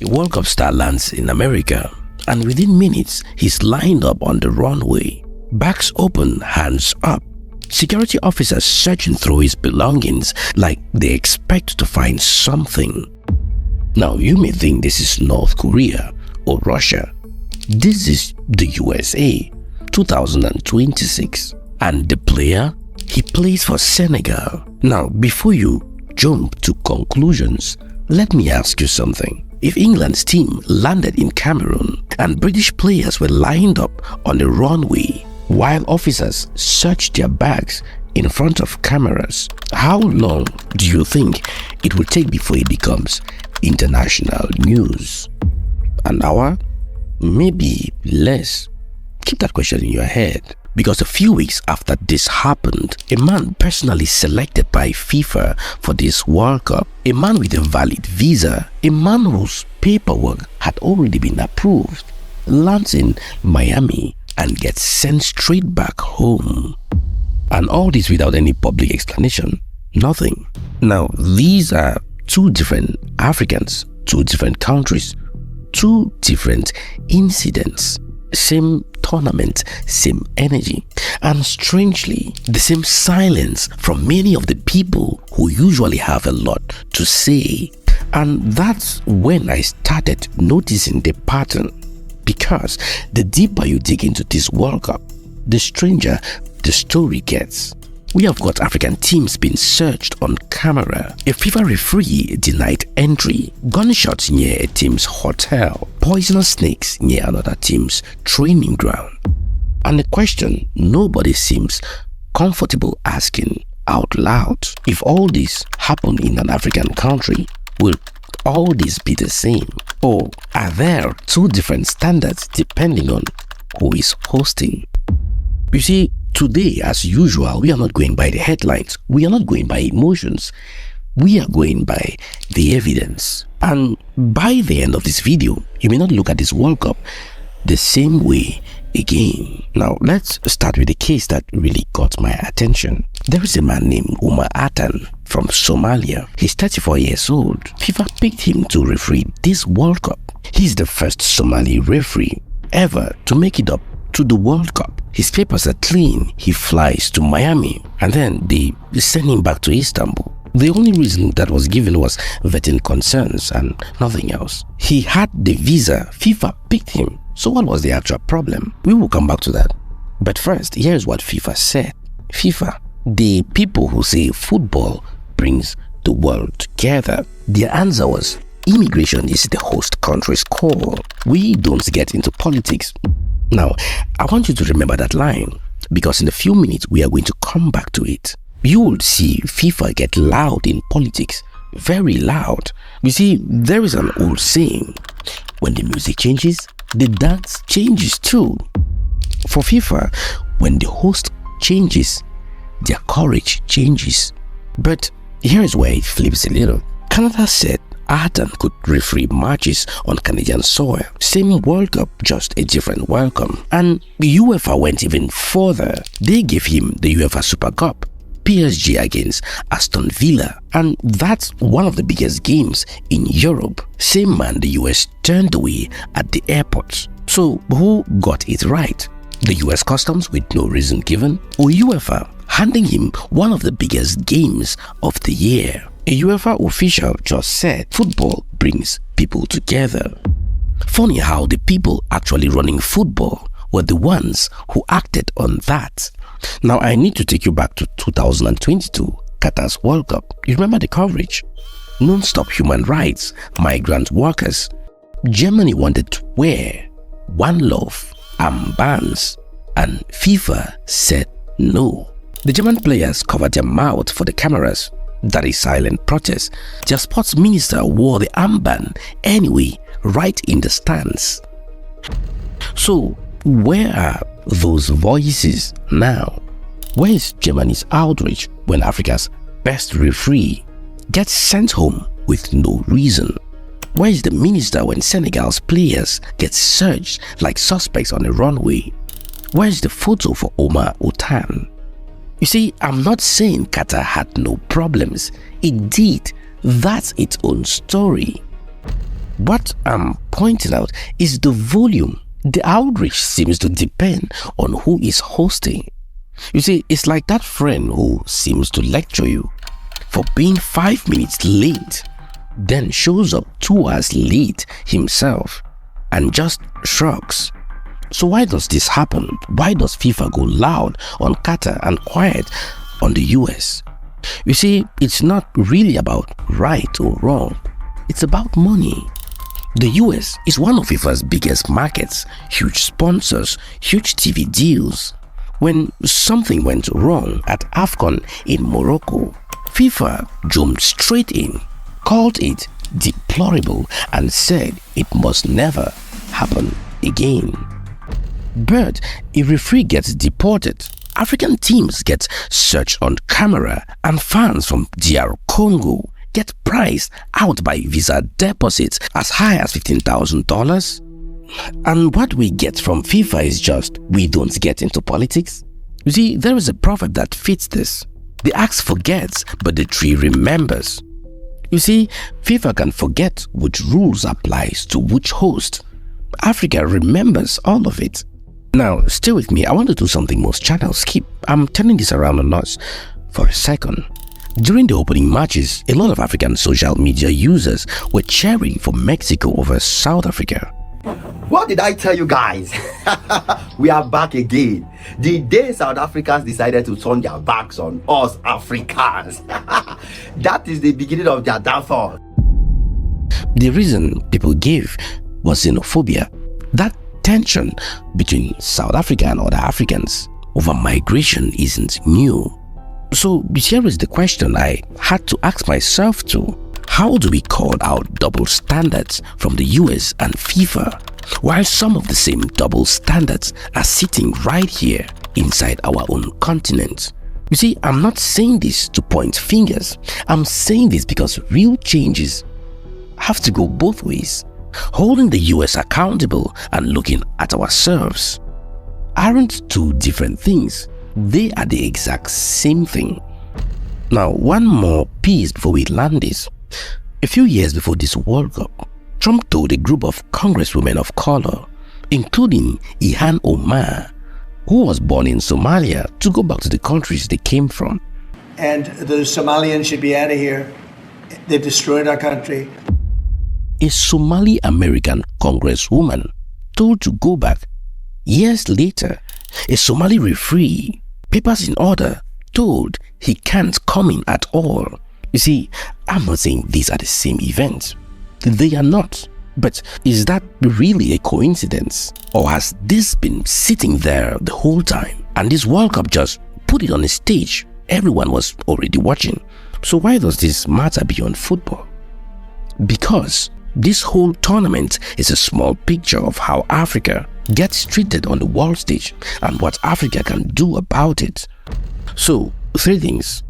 A World Cup star lands in America, and within minutes, he's lined up on the runway. Bags open, hands up. Security officers searching through his belongings like they expect to find something. Now, you may think this is North Korea or Russia. This is the USA, 2026. And the player? He plays for Senegal. Now, before you jump to conclusions, let me ask you something. If England's team landed in Cameroon and British players were lined up on the runway while officers searched their bags in front of cameras, how long do you think it will take before it becomes international news? An hour? Maybe less. Keep that question in your head. Because a few weeks after this happened, a man personally selected by FIFA for this World Cup, a man with a valid visa, a man whose paperwork had already been approved, lands in Miami and gets sent straight back home. And all this without any public explanation. Nothing. Now, these are two different Africans, two different countries, two different incidents. Same tournament, same energy, and strangely, the same silence from many of the people who usually have a lot to say. And that's when I started noticing the pattern, because the deeper you dig into this World Cup, the stranger the story gets. We have got African teams being searched on camera, a FIFA referee denied entry, gunshots near a team's hotel, poisonous snakes near another team's training ground. And the question nobody seems comfortable asking out loud: if all this happened in an African country, will all this be the same? Or are there two different standards depending on who is hosting? You see, today, as usual, we are not going by the headlines. We are not going by emotions. We are going by the evidence. And by the end of this video, you may not look at this World Cup the same way again. Now, let's start with the case that really got my attention. There is a man named Umar Atan from Somalia. He's 34 years old. FIFA picked him to referee this World Cup. He's the first Somali referee ever to make it up to the World Cup. His papers are clean. He flies to Miami and then they send him back to Istanbul. The only reason that was given was vetting concerns and nothing else. He had the visa. FIFA picked him. So what was the actual problem? We will come back to that. But first, here's what FIFA said. FIFA, the people who say football brings the world together, their answer was, immigration is the host country's call. We don't get into politics. Now, I want you to remember that line, because in a few minutes we are going to come back to it. You will see FIFA get loud in politics, very loud. You see, there is an old saying, when the music changes, the dance changes too. For FIFA, when the host changes, their courage changes. But here's where it flips a little. Canada said Atan could referee matches on Canadian soil. Same World Cup, just a different welcome. And UEFA went even further. They gave him the UEFA Super Cup, PSG against Aston Villa, and that's one of the biggest games in Europe. Same man the US turned away at the airport. So who got it right? The US Customs with no reason given, or UEFA handing him one of the biggest games of the year? A UEFA official just said football brings people together. Funny how the people actually running football were the ones who acted on that. Now, I need to take you back to 2022, Qatar's World Cup. You remember the coverage? Non-stop human rights, migrant workers. Germany wanted to wear One Love armbands, and FIFA said no. The German players covered their mouth for the cameras. That is silent protest. Their sports minister wore the armband anyway, right in the stands. So, where are those voices now? Where is Germany's outrage when Africa's best referee gets sent home with no reason? Where is the minister when Senegal's players get searched like suspects on a runway? Where is the photo for Omar Otan? You see, I'm not saying Qatar had no problems. It did. That's its own story. What I'm pointing out is the volume. The outrage seems to depend on who is hosting. You see, it's like that friend who seems to lecture you for being 5 minutes late, then shows up 2 hours late himself and just shrugs. So why does this happen? Why does FIFA go loud on Qatar and quiet on the US? You see, it's not really about right or wrong. It's about money. The US is one of FIFA's biggest markets, huge sponsors, huge TV deals. When something went wrong at AFCON in Morocco, FIFA jumped straight in, called it deplorable and said it must never happen again. But if a referee gets deported, African teams get searched on camera and fans from DR Congo get priced out by visa deposits as high as $15,000. And what we get from FIFA is just, we don't get into politics. You see, there is a proverb that fits this. The axe forgets, but the tree remembers. You see, FIFA can forget which rules applies to which host. Africa remembers all of it. Now, stay with me. I want to do something most channels skip. I'm turning this around on us for a second. During the opening matches, a lot of African social media users were cheering for Mexico over South Africa. What did I tell you guys? We are back again. The day South Africans decided to turn their backs on us Africans. That is the beginning of their downfall. The reason people gave was xenophobia. That tension between South Africa and other Africans over migration isn't new. So here is the question I had to ask myself too. How do we call out double standards from the US and FIFA while some of the same double standards are sitting right here inside our own continent? You see, I'm not saying this to point fingers. I'm saying this because real changes have to go both ways. Holding the US accountable and looking at ourselves aren't two different things. They are the exact same thing. Now, one more piece before we land this. A few years before this World Cup, Trump told a group of congresswomen of color, including Ilhan Omar, who was born in Somalia, to go back to the countries they came from. And the Somalians should be out of here. They've destroyed our country. A Somali American congresswoman told to go back. Years later, a Somali referee, papers in order, told he can't come in at all. You see, I'm not saying these are the same events. They are not. But is that really a coincidence? Or has this been sitting there the whole time and this World Cup just put it on a stage everyone was already watching? So why does this matter beyond football? Because this whole tournament is a small picture of how Africa gets treated on the world stage and what Africa can do about it. So, 3 things.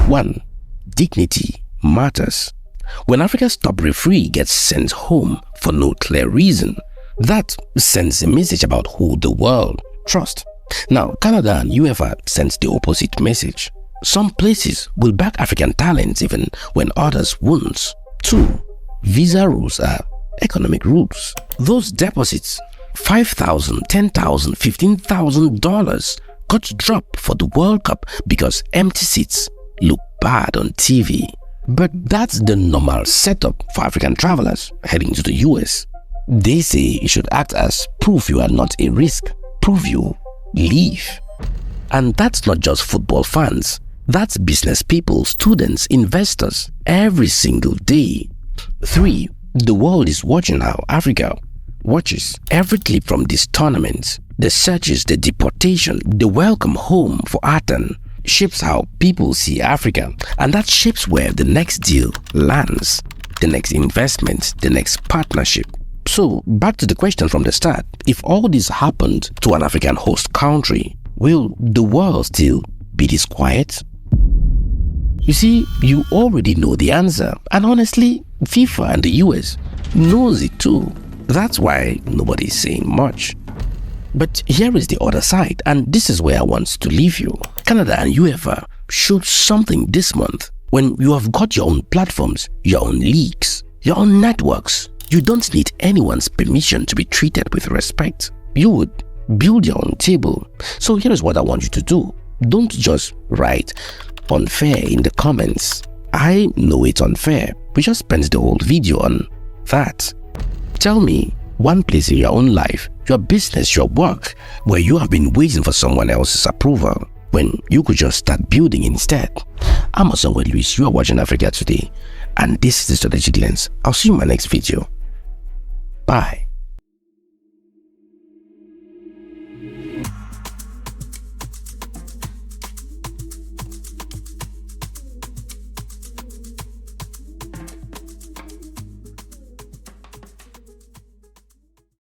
1. Dignity matters. When Africa's top referee gets sent home for no clear reason, that sends a message about who the world trusts. Now, Canada and UEFA sends the opposite message. Some places will back African talents even when others won't. 2. Visa rules are economic rules. Those deposits, $5,000, $10,000, $15,000, got dropped for the World Cup because empty seats look bad on TV. But that's the normal setup for African travelers heading to the US. They say you should act as proof you are not a risk, prove you leave. And that's not just football fans. That's business people, students, investors, every single day. 3. The world is watching how Africa watches every clip from this tournament. The searches, the deportation, the welcome home for Atan shapes how people see Africa, and that shapes where the next deal lands, the next investment, the next partnership. So back to the question from the start, if all this happened to an African host country, will the world still be this quiet? You see, you already know the answer, and honestly, FIFA and the US knows it too. That's why nobody is saying much. But here is the other side, and this is where I want to leave you. Canada and UEFA showed something this month. When you have got your own platforms, your own leagues, your own networks, You don't need anyone's permission to be treated with respect. You would build your own table. So here is what I want you to do. Don't just write unfair in the comments. I know it's unfair. We just spent the whole video on that. Tell me one place in your own life, your business, your work, where you have been waiting for someone else's approval when you could just start building instead. I'm Osonwe Luis. You are watching Africa Today, and this is the Strategic Lens. I'll see you in my next video. Bye.